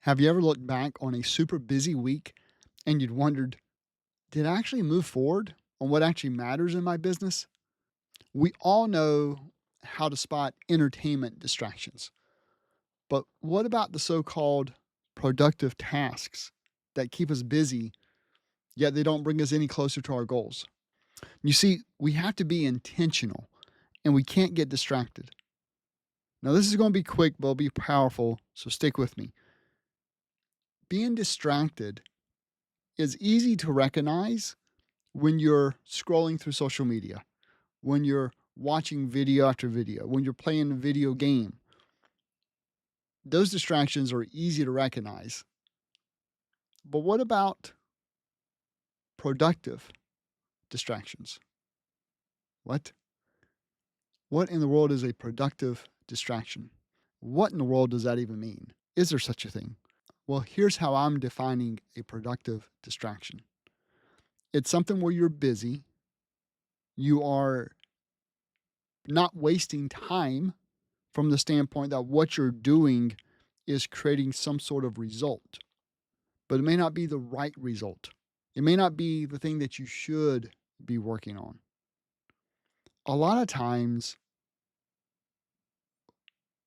Have you ever looked back on a super busy week and you'd wondered, did I actually move forward on what actually matters in my business? We all know how to spot entertainment distractions, but what about the so called productive tasks that keep us busy, yet they don't bring us any closer to our goals? You see, we have to be intentional and we can't get distracted. Now, this is going to be quick, but it'll be powerful, so stick with me. Being distracted is easy to recognize when you're scrolling through social media, when you're watching video after video, when you're playing a video game. Those distractions are easy to recognize. But what about productive distractions? What? What in the world is a productive distraction? What in the world does that even mean? Is there such a thing? Well, here's how I'm defining a productive distraction. It's something where you're busy, you are not wasting time from the standpoint that what you're doing is creating some sort of result, but it may not be the right result. It may not be the thing that you should be working on. A lot of times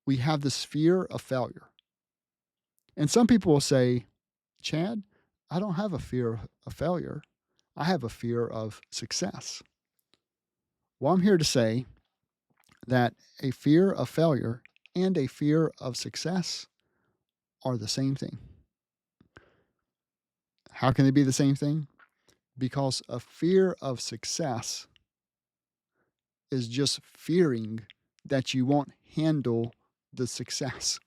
we have this fear of failure. And some people will say, Chad, I don't have a fear of failure. I have a fear of success. Well, I'm here to say that a fear of failure and a fear of success are the same thing. How can they be the same thing? Because a fear of success is just fearing that you won't handle the success.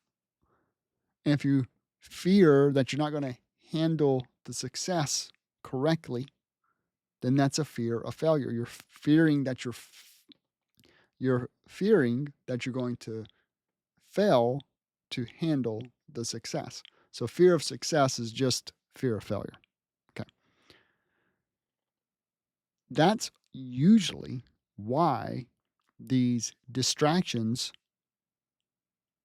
And if you fear that you're not going to handle the success correctly, then that's a fear of failure. You're fearing that you're going to fail to handle the success. So fear of success is just fear of failure. Okay. That's usually why these distractions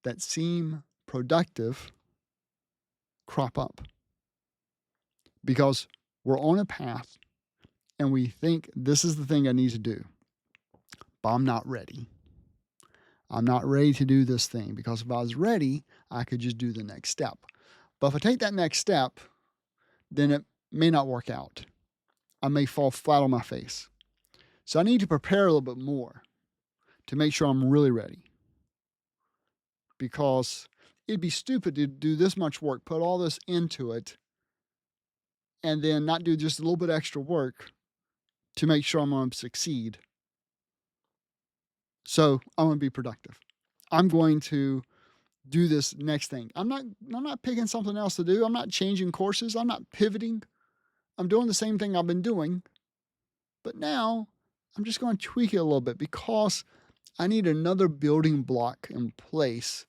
that seem productive crop up. Because we're on a path and we think this is the thing I need to do, but I'm not ready. I'm not ready to do this thing because if I was ready, I could just do the next step. But if I take that next step, then it may not work out. I may fall flat on my face. So I need to prepare a little bit more to make sure I'm really ready. Because it'd be stupid to do this much work, put all this into it, and then not do just a little bit extra work to make sure I'm going to succeed. So I'm going to be productive. I'm going to do this next thing. I'm not picking something else to do. I'm not changing courses. I'm not pivoting. I'm doing the same thing I've been doing. But now I'm just going to tweak it a little bit because I need another building block in place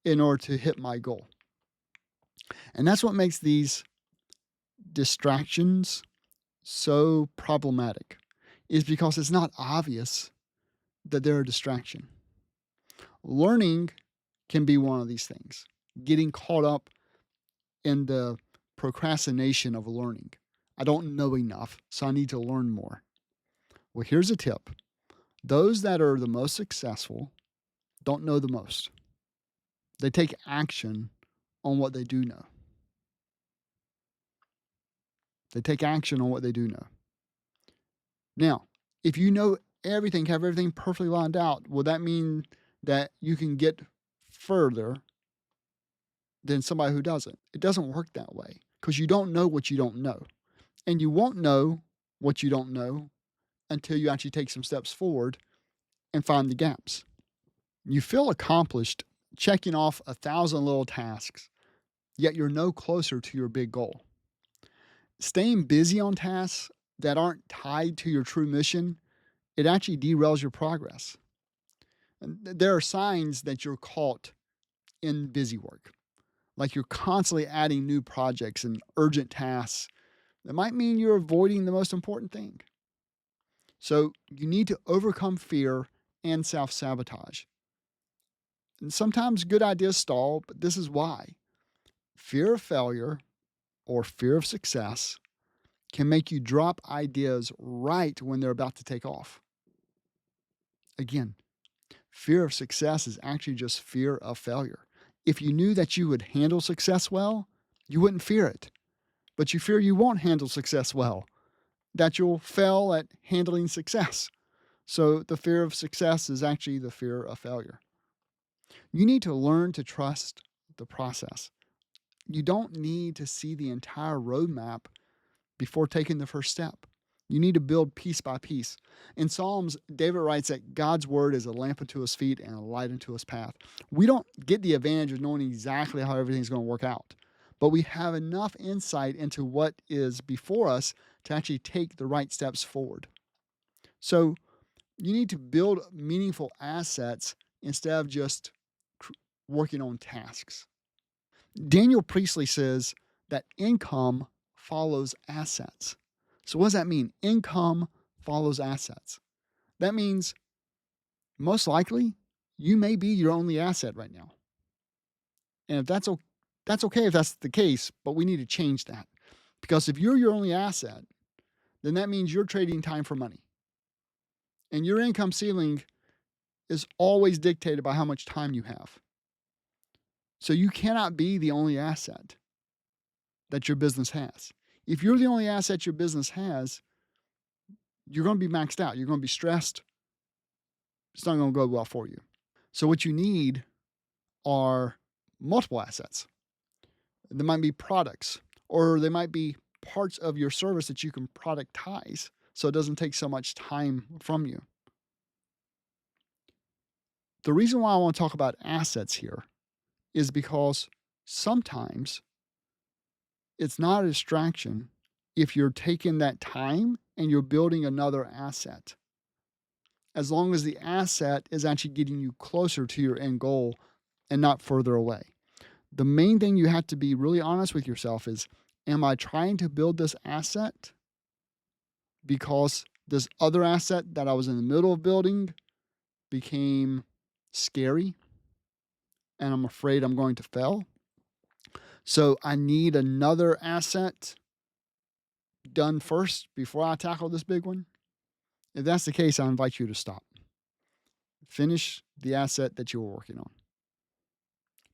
in order to hit my goal. And that's what makes these distractions so problematic, is because it's not obvious that they're a distraction. Learning can be one of these things. Getting caught up in the procrastination of learning. I don't know enough, so I need to learn more. Well, here's a tip. Those that are the most successful don't know the most. They take action on what they do know. They take action on what they do know. Now, if you know everything, have everything perfectly lined out, will that mean that you can get further than somebody who doesn't? It doesn't work that way because you don't know what you don't know. And you won't know what you don't know until you actually take some steps forward and find the gaps. You feel accomplished checking off 1,000 little tasks, yet you're no closer to your big goal. Staying busy on tasks that aren't tied to your true mission, it actually derails your progress. And there are signs that you're caught in busy work, like you're constantly adding new projects and urgent tasks. That might mean you're avoiding the most important thing. So you need to overcome fear and self-sabotage. And sometimes good ideas stall, but this is why. Fear of failure or fear of success can make you drop ideas right when they're about to take off. Again, fear of success is actually just fear of failure. If you knew that you would handle success well, you wouldn't fear it. But you fear you won't handle success well, that you'll fail at handling success. So the fear of success is actually the fear of failure. You need to learn to trust the process. You don't need to see the entire roadmap before taking the first step. You need to build piece by piece. In Psalms, David writes that God's word is a lamp unto his feet and a light unto his path. We don't get the advantage of knowing exactly how everything's going to work out, but we have enough insight into what is before us to actually take the right steps forward. So you need to build meaningful assets instead of just working on tasks. Daniel Priestley says that income follows assets. So, what does that mean? Income follows assets. That means most likely you may be your only asset right now. And if that's okay if that's the case, but we need to change that. Because if you're your only asset, then that means you're trading time for money. And your income ceiling is always dictated by how much time you have. So you cannot be the only asset that your business has. If you're the only asset your business has, you're going to be maxed out. You're going to be stressed. It's not going to go well for you. So what you need are multiple assets. There might be products, or they might be parts of your service that you can productize so it doesn't take so much time from you. The reason why I want to talk about assets here is because sometimes it's not a distraction if you're taking that time and you're building another asset, as long as the asset is actually getting you closer to your end goal and not further away. The main thing you have to be really honest with yourself is, am I trying to build this asset because this other asset that I was in the middle of building became scary and I'm afraid I'm going to fail? So I need another asset done first before I tackle this big one? If that's the case, I invite you to stop. Finish the asset that you were working on.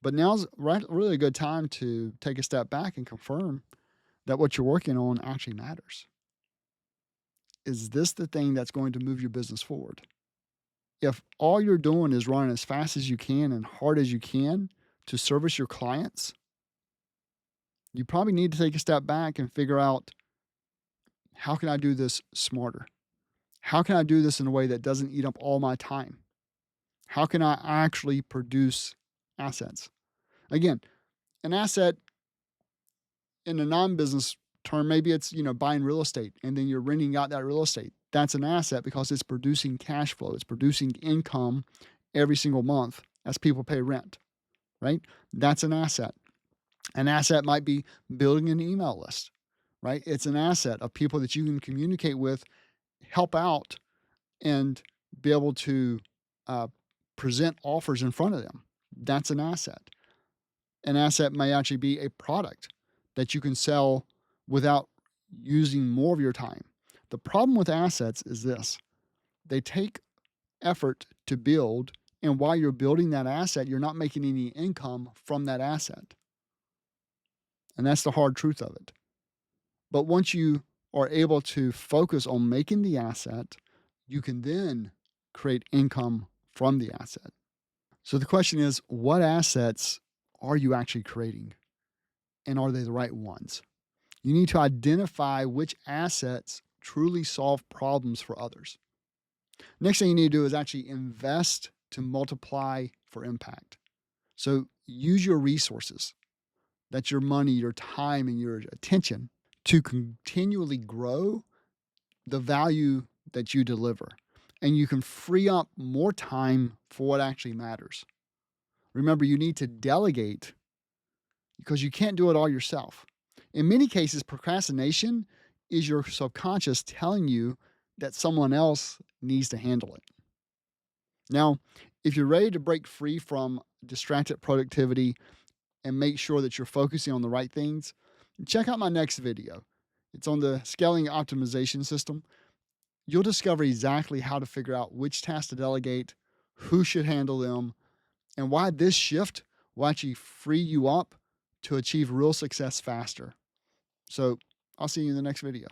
But now's really a good time to take a step back and confirm that what you're working on actually matters. Is this the thing that's going to move your business forward? If all you're doing is running as fast as you can and hard as you can to service your clients, you probably need to take a step back and figure out, how can I do this smarter? How can I do this in a way that doesn't eat up all my time? How can I actually produce assets? Again, an asset in a non-business term, maybe it's, buying real estate and then you're renting out that real estate. That's an asset because it's producing cash flow. It's producing income every single month as people pay rent, right? That's an asset. An asset might be building an email list, right? It's an asset of people that you can communicate with, help out, and be able to present offers in front of them. That's an asset. An asset may actually be a product that you can sell without using more of your time. The problem with assets is this: they take effort to build, and while you're building that asset, you're not making any income from that asset. And that's the hard truth of it. But once you are able to focus on making the asset, you can then create income from the asset. So the question is, what assets are you actually creating? And are they the right ones? You need to identify which assets truly solve problems for others. Next thing you need to do is actually invest to multiply for impact. So use your resources, that's your money, your time, and your attention, to continually grow the value that you deliver. And you can free up more time for what actually matters. Remember, you need to delegate because you can't do it all yourself. In many cases, procrastination is your subconscious telling you that someone else needs to handle it. Now, if you're ready to break free from distracted productivity and make sure that you're focusing on the right things, check out my next video. It's on the scaling optimization system. You'll discover exactly how to figure out which tasks to delegate, who should handle them, and why this shift will actually free you up to achieve real success faster. So I'll see you in the next video.